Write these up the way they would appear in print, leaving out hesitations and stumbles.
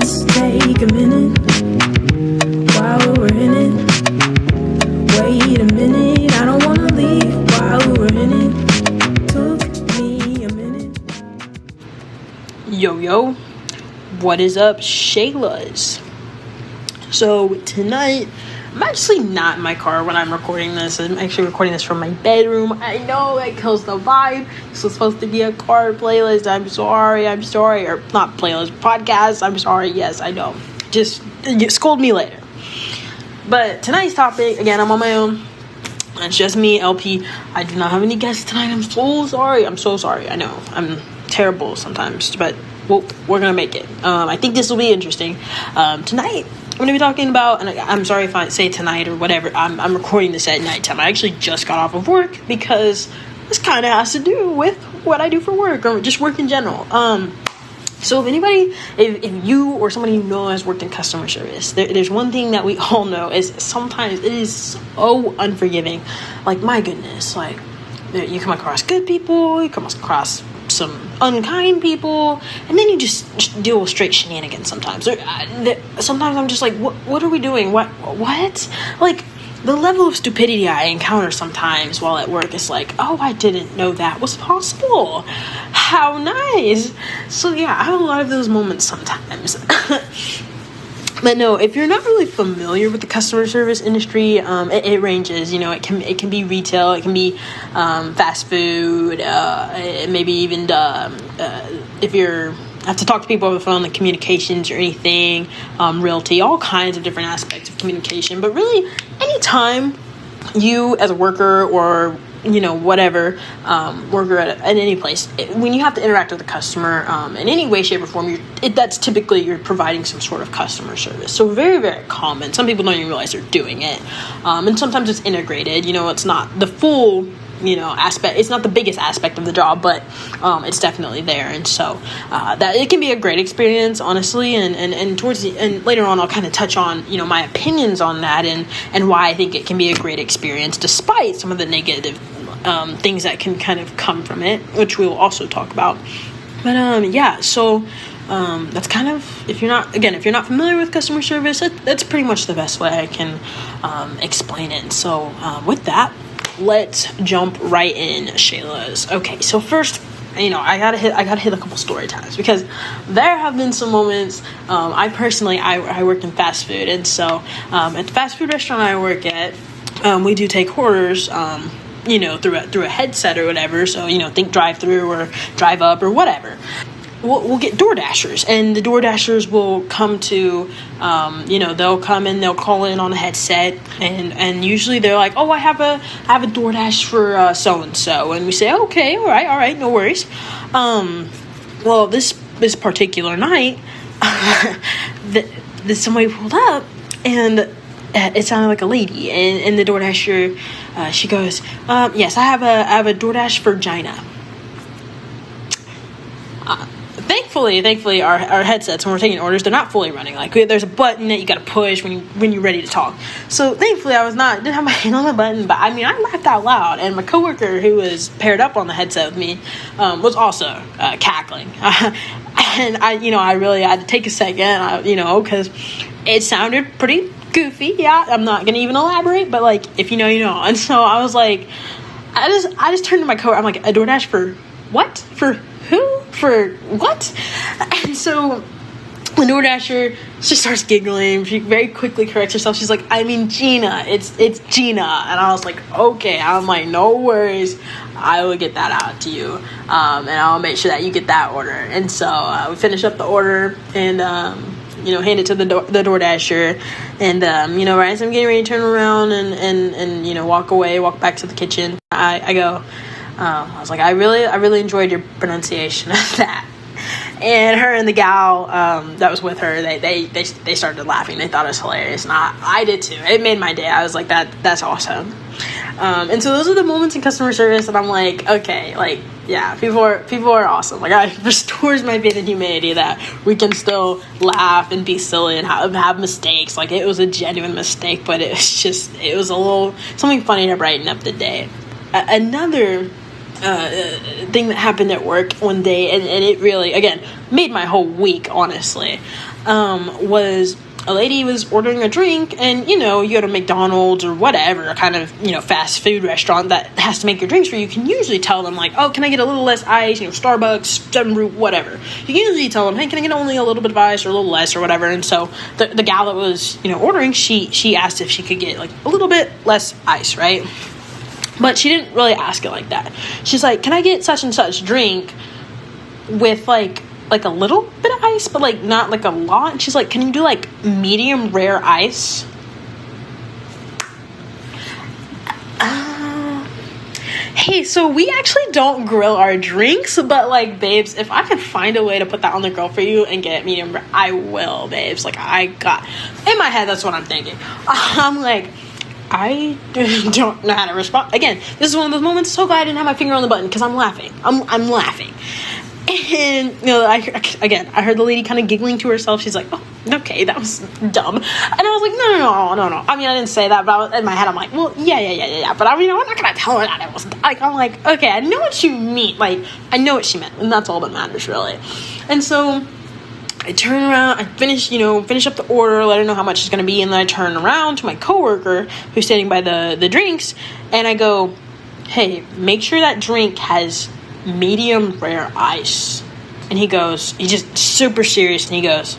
Let's take a minute while we're in it. Wait a minute, I don't wanna leave while we're in it. Took me a minute. Yo, what is up, Shaylas? So tonight, I'm actually not in my car when I'm recording this. I'm actually recording this from my bedroom. I know that kills the vibe. This was supposed to be a car playlist. I'm sorry. Or not playlist, podcast. I'm sorry. Yes, I know. Just scold me later. But tonight's topic, again, I'm on my own. It's just me, LP. I do not have any guests tonight. I'm so sorry. I know. I'm terrible sometimes, but we're gonna make it. I think this will be interesting. Tonight, I'm going to be talking about, and I'm sorry if I say tonight or whatever, I'm recording this at nighttime. I actually just got off of work because this kind of has to do with what I do for work, or just work in general. So if you or somebody you know has worked in customer service, there's one thing that we all know is sometimes it is so unforgiving. Like, my goodness, like, you come across good people, you come across some unkind people, and then you just deal with straight shenanigans sometimes. Sometimes I'm just like, what are we doing? What? Like, the level of stupidity I encounter sometimes while at work is like, oh, I didn't know that was possible. How nice. So yeah, I have a lot of those moments sometimes. But no, if you're not really familiar with the customer service industry, it ranges. You know, it can be retail, it can be fast food, maybe even if you're have to talk to people over the phone, like communications or anything, realty, all kinds of different aspects of communication. But really, anytime you as a worker or whatever, worker at any place, when you have to interact with the customer in any way, shape, or form, that's typically you're providing some sort of customer service. So very, very common. Some people don't even realize they're doing it. And sometimes it's integrated. It's not the full aspect. It's not the biggest aspect of the job, but it's definitely there. And so that it can be a great experience, honestly. And towards the and later on, I'll kind of touch on my opinions on that and why I think it can be a great experience, despite some of the negative things that can kind of come from it, which we will also talk about. But yeah, so that's kind of, if you're not familiar with customer service, that's pretty much the best way I can explain it. So with that, let's jump right in, Shayla's. Okay, so first, I gotta hit a couple story times, because there have been some moments. I work in fast food, and so at the fast food restaurant I work at, we do take orders through a headset or whatever. So think drive through or drive up or whatever. We'll get door dashers, and the door dashers will come to, they'll come and they'll call in on a headset, and usually they're like, oh, I have a door dash for so and so, and we say, okay, all right, no worries. Well, this particular night, somebody pulled up, and it sounded like a lady, and the door dasher, she goes, yes, I have a DoorDash for Gina. Thankfully, our headsets, when we're taking orders, they're not fully running. Like, there's a button that you got to push when you're ready to talk. So thankfully, I didn't have my hand on the button, but I laughed out loud. And my coworker, who was paired up on the headset with me, was also cackling. And I really had to take a second, because it sounded pretty goofy. Yeah, I'm not gonna even elaborate, but like, if you know, you know. And so I was like, I just turned to my coworker. I'm like, a DoorDash for what? For who? For what? And so the DoorDasher, she starts giggling. She very quickly corrects herself. She's like, Gina. It's Gina. And I was like, okay. I'm like, no worries. I will get that out to you. And I'll make sure that you get that order. And so we finish up the order and hand it to the DoorDasher, and right as I'm getting ready to turn around and walk back to the kitchen, I go, I was like, I really enjoyed your pronunciation of that. And her and the gal that was with her, they started laughing. They thought it was hilarious, and I did too. It made my day. I was like, that's awesome. And so those are the moments in customer service, and I'm like, okay, like, yeah, people are awesome. Like, it restores my faith in humanity that we can still laugh and be silly and have mistakes. Like, it was a genuine mistake, but it was a little something funny to brighten up the day. Another thing that happened at work one day, and it really, again, made my whole week, honestly. Was a lady was ordering a drink, and you go to McDonald's or whatever kind of fast food restaurant that has to make your drinks for you. You can usually tell them like, oh, can I get a little less ice? Starbucks, Seven Root, whatever. You can usually tell them, hey, can I get only a little bit of ice or a little less or whatever. And so the gal that was ordering, she asked if she could get like a little bit less ice, right? But she didn't really ask it like that. She's like, can I get such and such drink with like a little bit of ice, but like not like a lot? And she's like, can you do like medium rare ice? Hey, so we actually don't grill our drinks, but like, babes, if I can find a way to put that on the grill for you and get it medium rare, I will, babes. Like, in my head, that's what I'm thinking. I'm like, I don't know how to respond. Again, this is one of those moments, so glad I didn't have my finger on the button, because I'm laughing. I'm laughing. And, I heard the lady kind of giggling to herself. She's like, oh, okay, that was dumb. And I was like, no. I mean, I didn't say that, but in my head, I'm like, well, yeah. But I'm not going to tell her that it was, like, I'm like, okay, I know what you mean. Like, I know what she meant, and that's all that matters, really. And so I turn around, I finish up the order, let her know how much it's going to be, and then I turn around to my coworker who's standing by the drinks, and I go, hey, make sure that drink has medium rare ice. And he's just super serious, and he goes,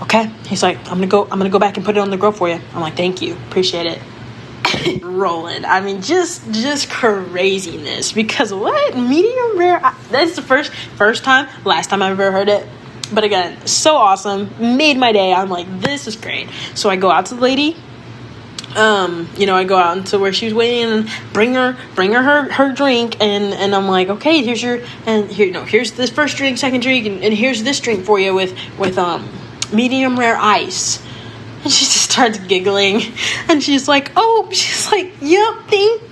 okay. He's like, I'm gonna go back and put it on the grill for you. I'm like, thank you, appreciate it. Rolling. I mean, just craziness, because what? Medium rare ice? That's the first time, last time I've ever heard it. But again, so awesome, made my day. I'm like, this is great. So I go out to the lady. I go out into where she was waiting and bring her drink, and I'm like, okay, here's this first drink, second drink, and here's this drink for you with medium rare ice. And she just starts giggling, and she's like, yep,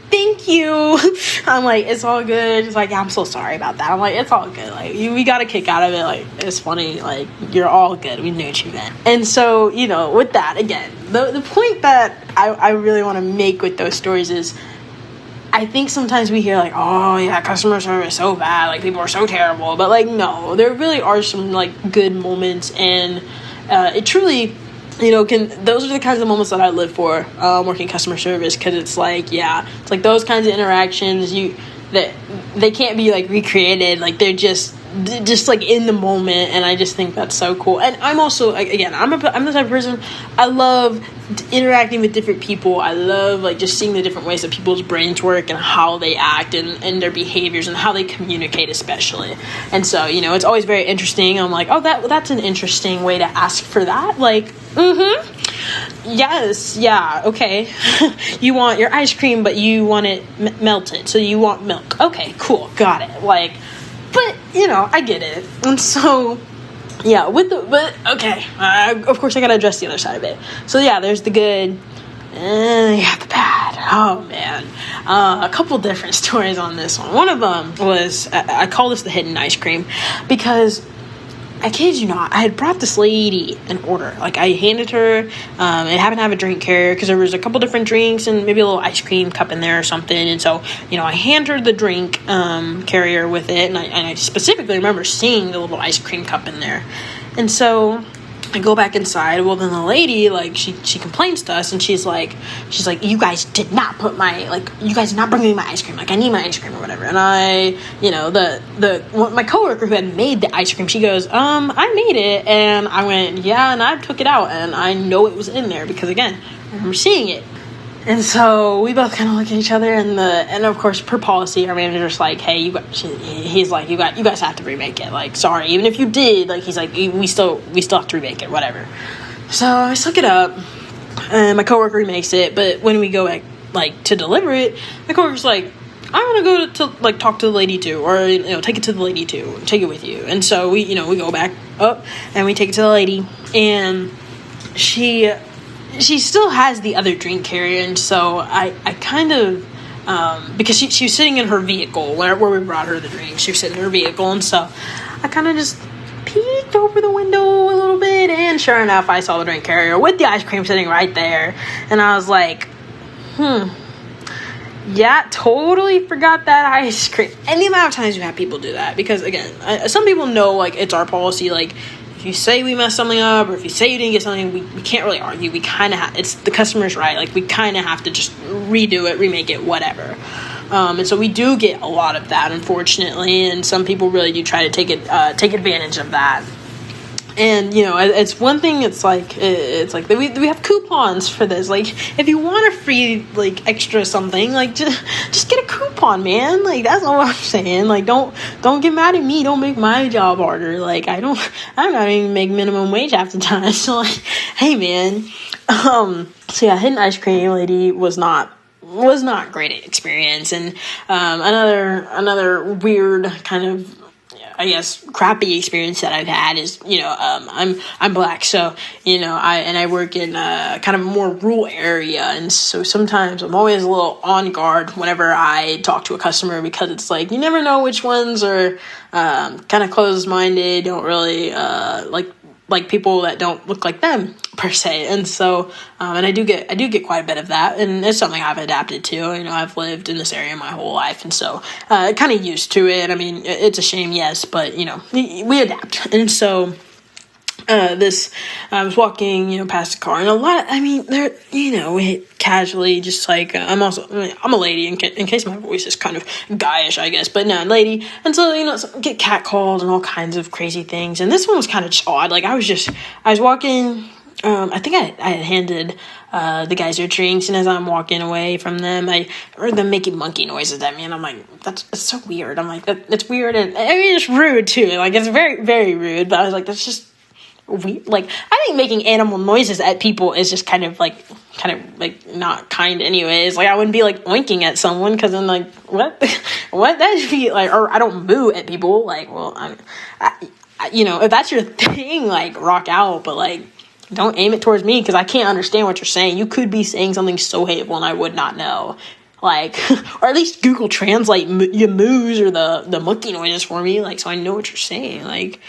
thank you. I'm like, it's all good. She's like, yeah, I'm so sorry about that. I'm like, it's all good. Like, we got a kick out of it. Like, it's funny. Like, you're all good. We knew what you meant. And so, with that, again, the point that I really want to make with those stories is, I think sometimes we hear like, oh yeah, customer service is so bad, like people are so terrible. But like, no, there really are some like good moments, and it truly, those are the kinds of moments that I live for, working customer service, because it's like, yeah, it's like those kinds of interactions that they can't be like recreated. Like, they're just like in the moment, and I just think that's so cool. And I'm also, again, I'm the type of person, I love interacting with different people. I love like just seeing the different ways that people's brains work and how they act and their behaviors and how they communicate, especially. And so, it's always very interesting. I'm like, oh, that's an interesting way to ask for that. Like, yes, yeah, okay. You want your ice cream, but you want it melted, so you want milk. Okay, cool, got it. Like, but I get it. And so, yeah, okay. Of course, I gotta address the other side of it. So yeah, there's the good, and you have the bad. Oh man, a couple different stories on this one. One of them was, I call this the hidden ice cream, because I kid you not, I had brought this lady an order. Like, I handed her, it happened to have a drink carrier, because there was a couple different drinks and maybe a little ice cream cup in there or something. And so, I hand her the drink carrier with it, and I specifically remember seeing the little ice cream cup in there. And so I go back inside. Well, then the lady, like, she complains to us, and she's like, you guys did not put you guys did not bring me my ice cream. Like, I need my ice cream or whatever. And I, my coworker who had made the ice cream, she goes, I made it. And I went, yeah, and I took it out, and I know it was in there, because again, I remember seeing it. And so we both kind of look at each other, and of course, per policy, our manager's like, hey, he's like, you guys have to remake it. Like, sorry, even if you did, like, he's like, we still have to remake it, whatever. So I suck it up, and my coworker remakes it. But when we go back, like, to deliver it, my coworker's like, I want to go to like talk to the lady too, or take it to the lady too, take it with you. And so we go back up and we take it to the lady, and she still has the other drink carrier. And so I kind of, because she was sitting in her vehicle where we brought her the drink, she was sitting in her vehicle, and so I kind of just peeked over the window a little bit, and sure enough, I saw the drink carrier with the ice cream sitting right there. And I was like, Yeah, totally forgot that ice cream. And the amount of times you have people do that, because again, some people know, like, it's our policy, like, if you say we messed something up, or if you say you didn't get something, we can't really argue. We kind of have, it's the customer's right, like, we kind of have to just redo it, remake it, whatever. And so we do get a lot of that, unfortunately, and some people really do try to take advantage of that. And, you know, it's one thing, it's like we have coupons for this. Like, if you want a free, like, extra something, like, just get a coupon, man. Like, that's all I'm saying. Like, don't get mad at me. Don't make my job harder. Like, I don't even make minimum wage half the time. So, like, hey, man. So yeah, Hidden Ice Cream Lady was not great experience. And another weird kind of, I guess, crappy experience that I've had is, you know, I'm black, so, you know, I work in kind of a more rural area, and so sometimes I'm always a little on guard whenever I talk to a customer, because it's like, you never know which ones are kind of closed-minded, don't really like people that don't look like them per se. And so and I do get quite a bit of that, and it's something I've adapted to. You know, I've lived in this area my whole life, and so kind of used to it. I mean, it's a shame, yes, but, you know, we adapt. And so I was walking, you know, past a car, and a lot, I mean, they're, you know, casually, just like, I'm a lady, in case my voice is kind of guyish, I guess, but no, lady, and so, you know, get catcalled and all kinds of crazy things, and this one was kind of odd. Like, I was walking, I think I had handed the guys their drinks, and as I'm walking away from them, I heard them making monkey noises at me, and I'm like, that's so weird. I'm like, that's weird, and I mean, it's rude too, like, it's very, very rude, but I was like, that's just weird. Like, I think making animal noises at people is just kind of like not kind anyways. Like, I wouldn't be like oinking at someone, because then, like, what that should be like, or I don't moo at people. Like, well, I you know, if that's your thing, like, rock out, but, like, don't aim it towards me, because I can't understand what you're saying. You could be saying something so hateful and I would not know. Like, or at least Google Translate your moos or the monkey noises for me, like, so I know what you're saying. Like,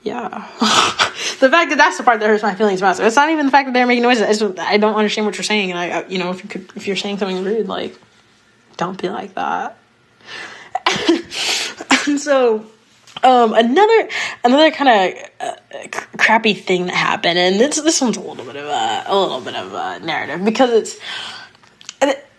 yeah. The fact that that's the part that hurts my feelings about it. It's not even the fact that they're making noises. I don't understand what you're saying, and I you know, if you're saying something rude, like, don't be like that. And so, another kind of crappy thing that happened, and this one's a little bit of a narrative, because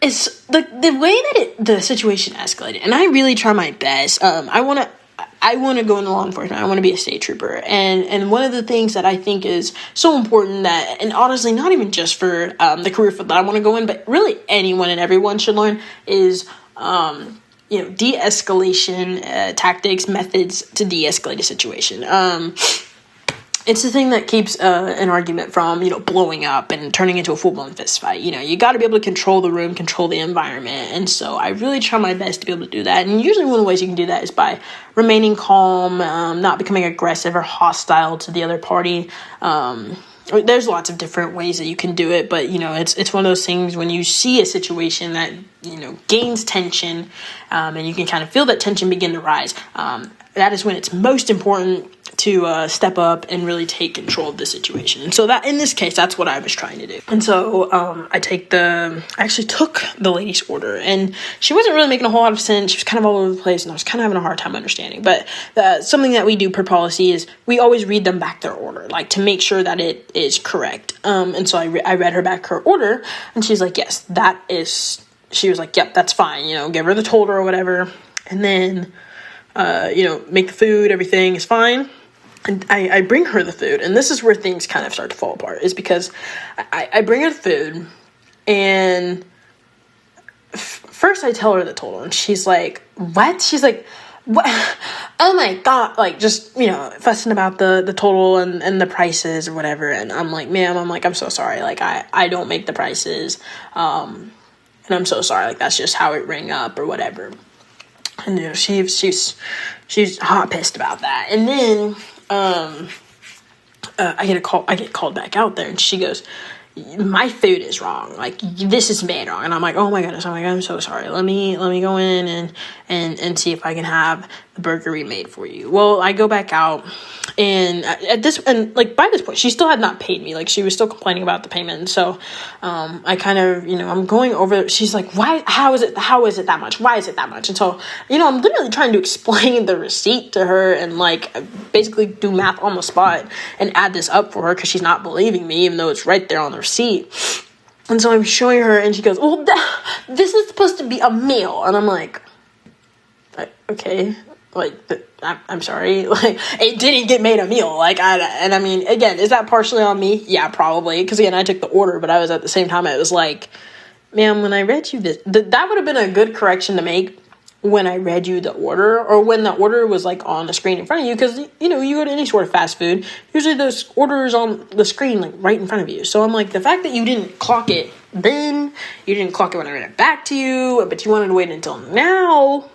it's the way that the situation escalated, and I really try my best. I want to go into law enforcement. I want to be a state trooper. And one of the things that I think is so important, that, and honestly, not even just for the career field that I want to go in, but really anyone and everyone should learn, is, you know, de-escalation tactics, methods to de-escalate a situation. It's the thing that keeps an argument from, you know, blowing up and turning into a full-blown fist fight. You know, you got to be able to control the room, control the environment. And so I really try my best to be able to do that. And usually one of the ways you can do that is by remaining calm, not becoming aggressive or hostile to the other party. There's lots of different ways that you can do it, but, you know, it's one of those things when you see a situation that, you know, gains tension, and you can kind of feel that tension begin to rise. That is when it's most important to step up and really take control of the situation. And so that, in this case, that's what I was trying to do. And so I actually took the lady's order, and she wasn't really making a whole lot of sense. She was kind of all over the place, and I was kind of having a hard time understanding. But something that we do per policy is we always read them back their order, like, to make sure that it is correct. And so I read her back her order, and she's like, yes, that is, she was like, yep, that's fine, you know, give her the total or whatever. And then, you know, make the food, everything is fine. And I bring her the food, and this is where things kind of start to fall apart, is because I bring her the food, and first I tell her the total, and she's like, what? She's like, what? Oh my God, like, just, you know, fussing about the total and the prices or whatever. And I'm like, ma'am, I'm so sorry, like, I don't make the prices, and I'm so sorry, like, that's just how it rang up or whatever. And, you know, she's hot pissed about that. And then I get called back out there, and she goes, my food is wrong, like, this is made wrong. And I'm like, oh my goodness, I'm so sorry, let me go in and see if I can have the burger remade for you. Well, I go back out, And by this point, she still had not paid me. Like, she was still complaining about the payment. And so, I kind of, I'm going over, she's like, why, how is it that much? Why is it that much? And so, I'm literally trying to explain the receipt to her and, like, basically do math on the spot and add this up for her because she's not believing me, even though it's right there on the receipt. And so I'm showing her, and she goes, well, this is supposed to be a meal. And I'm like, okay. Like, I'm sorry, like, it didn't get made a meal, like, I mean, again, is that partially on me? Yeah, probably, because, again, I took the order, but I was at the same time, it was like, ma'am, when I read you this, that would have been a good correction to make when I read you the order, or when the order was, like, on the screen in front of you, because, you go to any sort of fast food, usually those orders on the screen, like, right in front of you, so I'm like, the fact that you didn't clock it then, you didn't clock it when I read it back to you, but you wanted to wait until now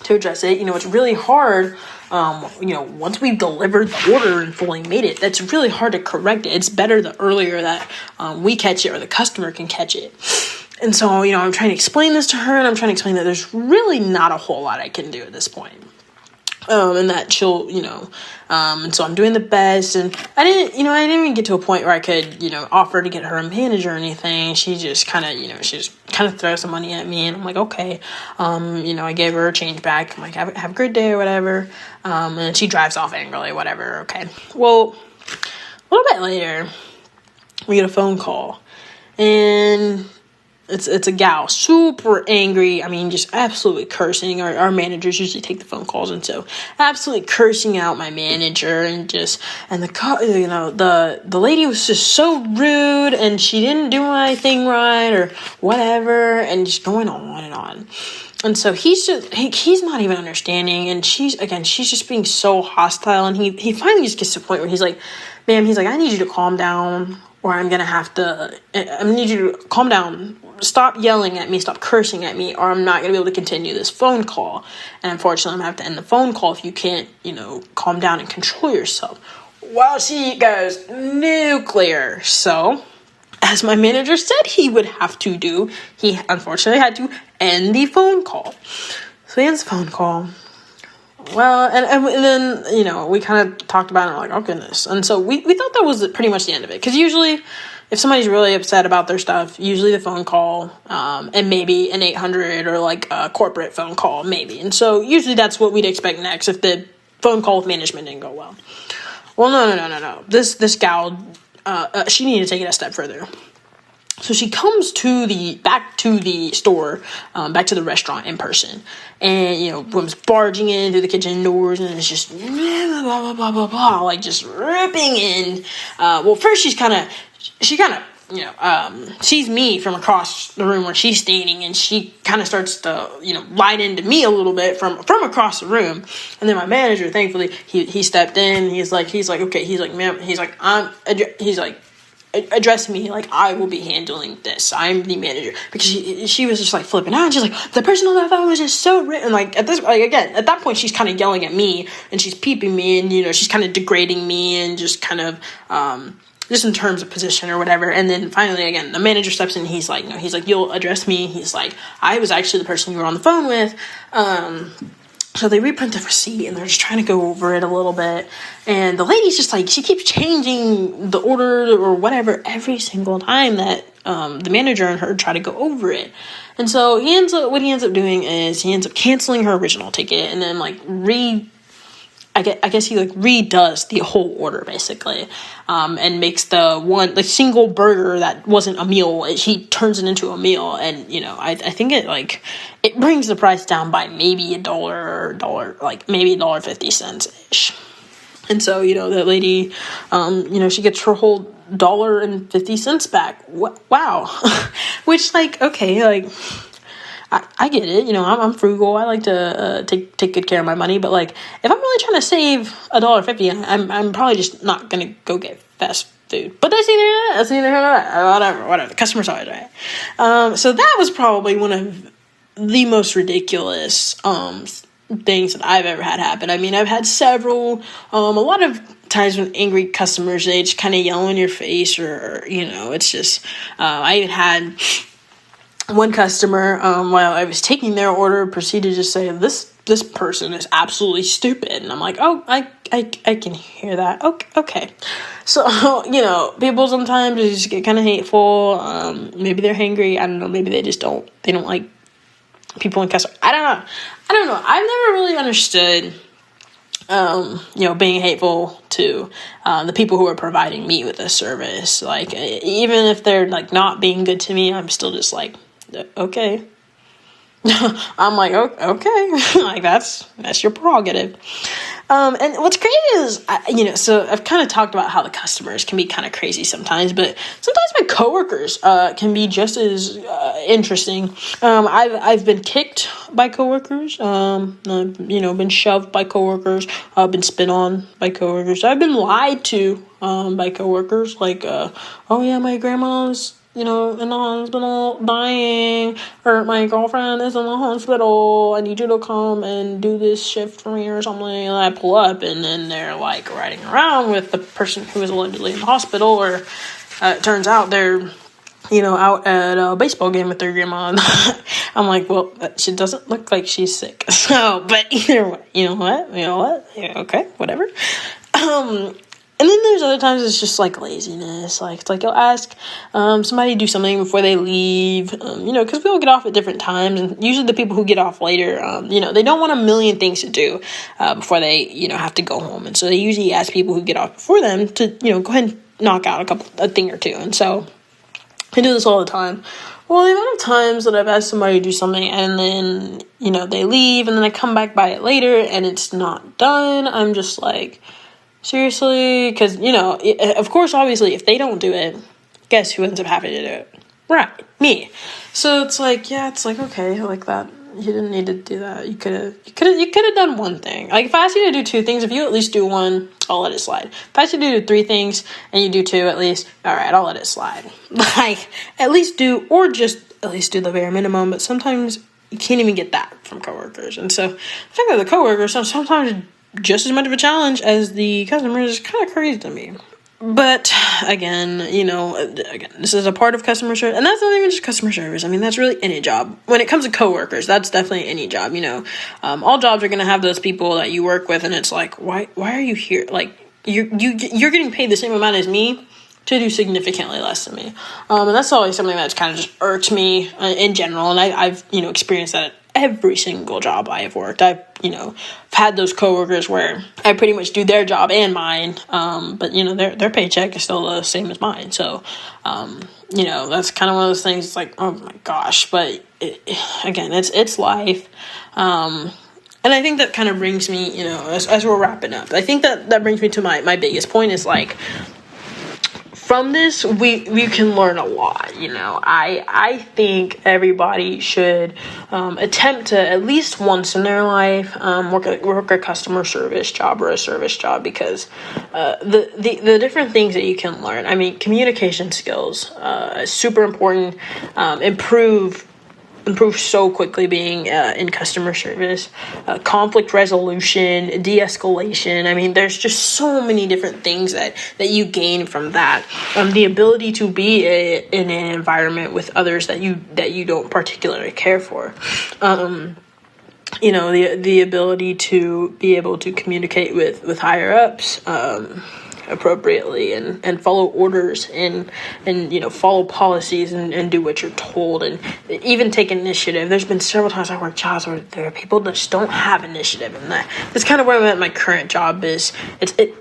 to address it, it's really hard, once we've delivered the order and fully made it, that's really hard to correct it. It's better the earlier that we catch it or the customer can catch it. And so, I'm trying to explain this to her, and I'm trying to explain that there's really not a whole lot I can do at this point. And that she'll, and so I'm doing the best, and I didn't even get to a point where I could, offer to get her a manager or anything. She just kind of, she just kind of throws some money at me, and I'm like, okay, I gave her a change back. I'm like, have a great day or whatever. And she drives off angrily, whatever. Okay. Well, a little bit later, we get a phone call, and it's a gal, super angry. I mean, just absolutely cursing. Our managers usually take the phone calls, and so absolutely cursing out my manager, and the lady was just so rude, and she didn't do anything right or whatever, and just going on and on. And so he's not even understanding, and she's just being so hostile, and he finally just gets to the point where he's like, ma'am, he's like, I need you to calm down, or I need you to calm down, stop yelling at me, stop cursing at me, or I'm not going to be able to continue this phone call. And unfortunately, I'm going to have to end the phone call if you can't, calm down and control yourself. Well, she goes nuclear. So, as my manager said he would have to do, he unfortunately had to end the phone call. So he ends the phone call. Well, and then, we kind of talked about it, and we're like, oh, goodness. And so we thought that was pretty much the end of it. Because usually, if somebody's really upset about their stuff, usually the phone call, and maybe an 800 or, like, a corporate phone call, maybe. And so usually that's what we'd expect next if the phone call with management didn't go well. Well, no. This gal, she needed to take it a step further. So she comes back to the store, back to the restaurant in person, and, comes barging in through the kitchen doors, and it's just blah, blah, blah, blah, blah, like just ripping in. Well, first she kind of, sees me from across the room where she's standing, and she kind of starts to, light into me a little bit from across the room. And then my manager, thankfully, he stepped in. He's like, okay, he's like, ma'am, he's like, address me like I will be handling this. I'm the manager, because she was just like flipping out, and she's like, the person on that phone was just so rude. And like at that point she's kind of yelling at me, and she's peeping me, and she's kind of degrading me, and just kind of just in terms of position or whatever. And then finally, again, the manager steps in. He's like, you'll address me. He's like, I was actually the person you were on the phone with. So they reprint the receipt, and they're just trying to go over it a little bit. And the lady's just like, she keeps changing the order or whatever every single time that the manager and her try to go over it. And so what he ends up doing is he ends up canceling her original ticket, and then like I guess he like redoes the whole order basically, and makes the one like single burger that wasn't a meal, he turns it into a meal. And I think it brings the price down by maybe $1, like maybe $1.50 ish. And so that lady, she gets her whole $1.50 back. Wow. Which like, okay, like I get it, I'm frugal. I like to take good care of my money, but like if I'm really trying to save $1.50, I'm probably just not gonna go get fast food. But that's neither here nor there. Whatever. The customer's always right. So that was probably one of the most ridiculous things that I've ever had happen. I mean, I've had several. A lot of times when angry customers, they just kind of yell in your face, or it's just. I even had one customer, while I was taking their order, proceeded to just say, this this person is absolutely stupid. And I'm like, oh, I can hear that. Okay. So, people sometimes just get kind of hateful. Maybe they're hangry. I don't know. Maybe they don't like people in customer. I don't know. I've never really understood, being hateful to the people who are providing me with a service. Like, even if they're like not being good to me, I'm still just like, okay. I'm like, okay, like that's your prerogative. And what's crazy is, so I've kind of talked about how the customers can be kind of crazy sometimes, but sometimes my coworkers can be just as interesting. I've been kicked by coworkers. Been shoved by coworkers. I've been spit on by coworkers. I've been lied to by coworkers. Like, oh yeah, my grandma's in the hospital dying, or my girlfriend is in the hospital, I need you to come and do this shift for me or something. And I pull up, and then they're like riding around with the person who is allegedly in the hospital, or it turns out they're out at a baseball game with their grandma. I'm like, well, she doesn't look like she's sick. So, but either way, you know what? Yeah, okay, whatever. And then there's other times it's just like laziness. Like, it's like you'll ask somebody to do something before they leave, because we all get off at different times. And usually the people who get off later, they don't want a million things to do before they, have to go home. And so they usually ask people who get off before them to, go ahead and knock out a thing or two. And so I do this all the time. Well, the amount of times that I've asked somebody to do something and then, they leave and then I come back by it later and it's not done, I'm just like, seriously? Because, of course, obviously, if they don't do it, guess who ends up having to do it? Right, me. So it's like, okay, like that. You didn't need to do that. You could have done one thing. Like, if I asked you to do two things, if you at least do one, I'll let it slide. If I asked you to do three things and you do two at least, all right, I'll let it slide. Like, at least do the bare minimum. But sometimes you can't even get that from coworkers. And so the fact that the coworkers sometimes just as much of a challenge as the customers is kind of crazy to me. But again, this is a part of customer service, and that's not even just customer service. I mean, that's really any job. When it comes to coworkers, that's definitely any job. All jobs are going to have those people that you work with, and it's like, why are you here? Like, you're getting paid the same amount as me to do significantly less than me. And that's always something that's kind of just irked me in general, and I've experienced that at every single job I have worked. I've had those coworkers where I pretty much do their job and mine, but their paycheck is still the same as mine. So that's kind of one of those things. It's like, oh my gosh, but again, it's life. And I think that kind of brings me, as we're wrapping up, I think that brings me to my biggest point is like, from this, we can learn a lot. I think everybody should attempt to at least once in their life work a customer service job or a service job, because the different things that you can learn. I mean, communication skills is super important. Improve so quickly being in customer service, conflict resolution, de-escalation. I mean, there's just so many different things that you gain from that. The ability to be in an environment with others that you don't particularly care for. The ability to be able to communicate with higher ups appropriately and follow orders and follow policies and do what you're told, and even take initiative. There's been several times I work jobs where there are people that just don't have initiative, and that's kind of where I'm at. My current job is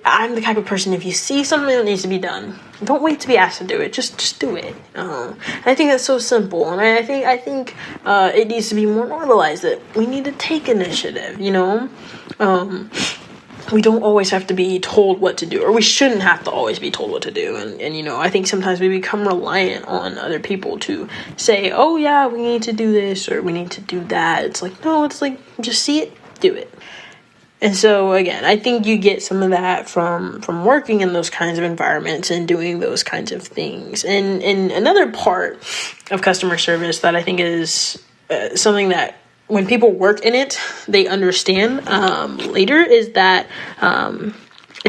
I'm the type of person, if you see something that needs to be done, don't wait to be asked to do it. Just do it. And I think that's so simple, and I think it needs to be more normalized that we need to take initiative. We don't always have to be told what to do, or we shouldn't have to always be told what to do. And I think sometimes we become reliant on other people to say, oh yeah, we need to do this or we need to do that. It's like, no, it's like, just see it, do it. And so again, I think you get some of that from working in those kinds of environments and doing those kinds of things. And another part of customer service that I think is something that when people work in it, they understand later, is that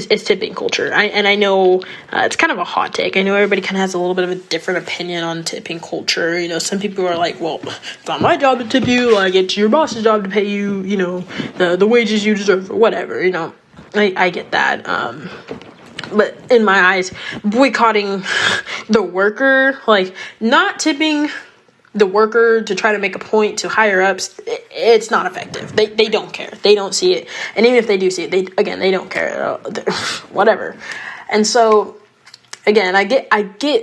is tipping culture. I know it's kind of a hot take. I know everybody kind of has a little bit of a different opinion on tipping culture. Some people are like, well, it's not my job to tip you. Like, it's your boss's job to pay you, the wages you deserve or whatever. I get that. But in my eyes, boycotting the worker, like not tipping the worker to try to make a point to higher ups, it's not effective. They don't care. They don't see it. And even if they do see it, they don't care. Whatever. And so, again, I get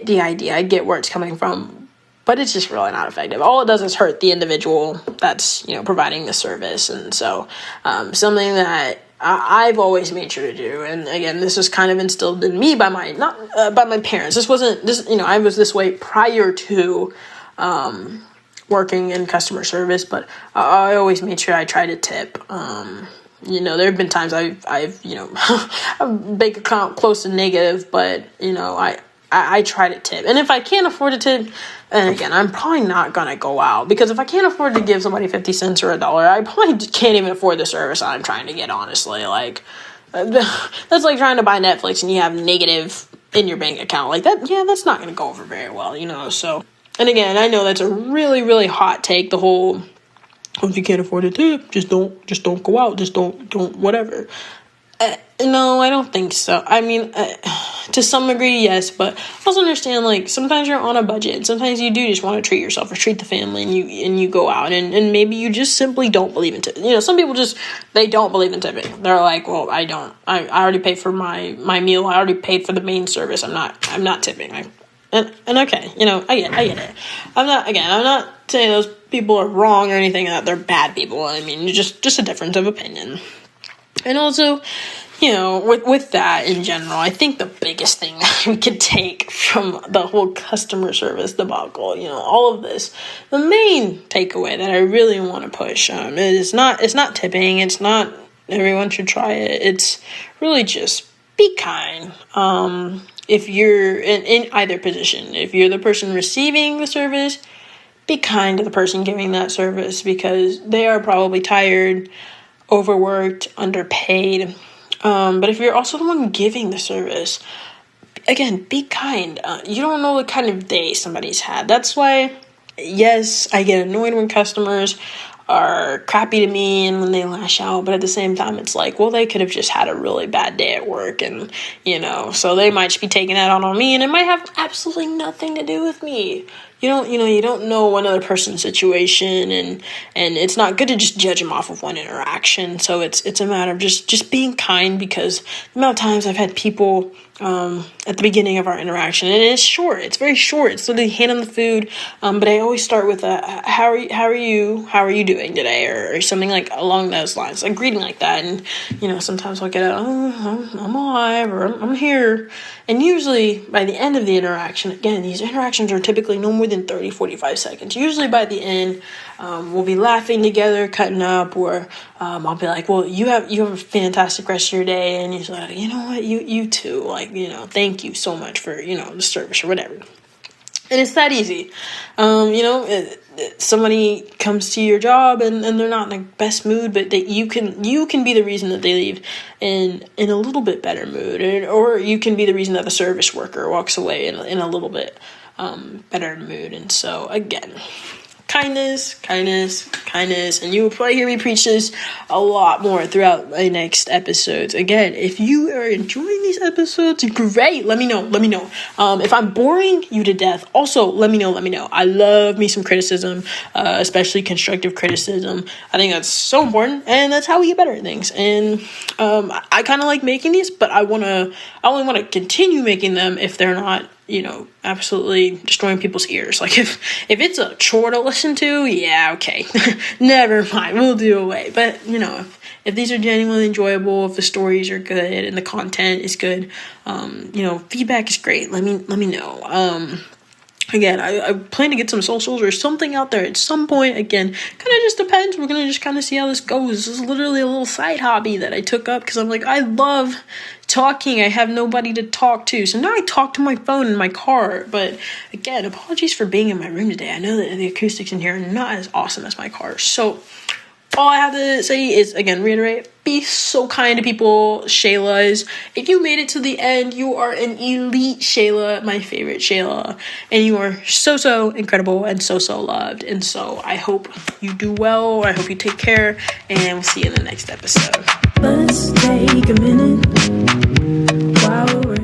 the idea. I get where it's coming from, but it's just really not effective. All it does is hurt the individual that's, providing the service. And so, something that I've always made sure to do, and again, this was kind of instilled in me by my parents. I was this way prior to working in customer service, but I always made sure I try to tip. There have been times I've a bank account close to negative, but I try to tip. And if I can't afford to tip, and again, I'm probably not gonna go out, because if I can't afford to give somebody 50 cents or $1, I probably can't even afford the service I'm trying to get, honestly. Like, that's like trying to buy Netflix and you have negative in your bank account. Like that, yeah, that's not gonna go over very well, so. And again, I know that's a really, really hot take, the whole, if you can't afford a tip, just don't go out, just don't whatever. No, I don't think so. I mean, to some degree, yes, but also understand, like, sometimes you're on a budget, and sometimes you do just want to treat yourself or treat the family, and you go out, and maybe you just simply don't believe in tipping. Some people they don't believe in tipping. They're like, well, I already paid for my meal, I already paid for the main service, I'm not tipping. And okay, I get it. I'm not saying those people are wrong or anything, that they're bad people. I mean, just a difference of opinion. And also, with that in general, I think the biggest thing that we could take from the whole customer service debacle, all of this, the main takeaway that I really want to push is it's not tipping, it's not everyone should try it, it's really just be kind. If you're in either position, if you're the person receiving the service, be kind to the person giving that service, because they are probably tired, overworked, underpaid. But if you're also the one giving the service, again, be kind. You don't know what kind of day somebody's had. That's why, yes, I get annoyed when customers are crappy to me and when they lash out, but at the same time, it's like, well, they could have just had a really bad day at work, and so they might just be taking that on me, and it might have absolutely nothing to do with me. You don't know another person's situation, and it's not good to just judge them off of one interaction. So it's a matter of just being kind, because the amount of times I've had people at the beginning of our interaction, and it's very short. It's literally hand on the food, but I always start with how are you doing today, or something like along those lines, like greeting like that. And sometimes I'll get I'm alive, or I'm here. And usually by the end of the interaction, again, these interactions are typically no more than 30-45 seconds. Usually by the end, we'll be laughing together, cutting up, or I'll be like, well, you have a fantastic rest of your day, and he's like, you know what, you too, like, thank you so much for the service or whatever. And it's that easy. Somebody comes to your job and they're not in the best mood, but you can be the reason that they leave in a little bit better mood, or you can be the reason that the service worker walks away in a little bit better mood. And so again, kindness, and you will probably hear me preach this a lot more throughout my next episodes. Again, if you are enjoying these episodes, great, let me know. If I'm boring you to death, also let me know. I love me some criticism, especially constructive criticism. I think that's so important, and that's how we get better at things. And I kind of like making these, but I only want to continue making them if they're not absolutely destroying people's ears. Like if it's a chore to listen to, yeah, okay, never mind, we'll do away. But if these are genuinely enjoyable, if the stories are good and the content is good, feedback is great. Let me know. Again, I plan to get some socials or something out there at some point. Again, kind of just depends. We're going to just kind of see how this goes. This is literally a little side hobby that I took up because I'm like, I love talking. I have nobody to talk to. So now I talk to my phone in my car. But again, apologies for being in my room today. I know that the acoustics in here are not as awesome as my car. So all I have to say is, again, reiterate, be so kind to people, Shaylas. If you made it to the end, you are an elite Shayla, my favorite Shayla, and you are so, so incredible and so, so loved. And so I hope you do well. I hope you take care, and we'll see you in the next episode. Let's take a minute while we're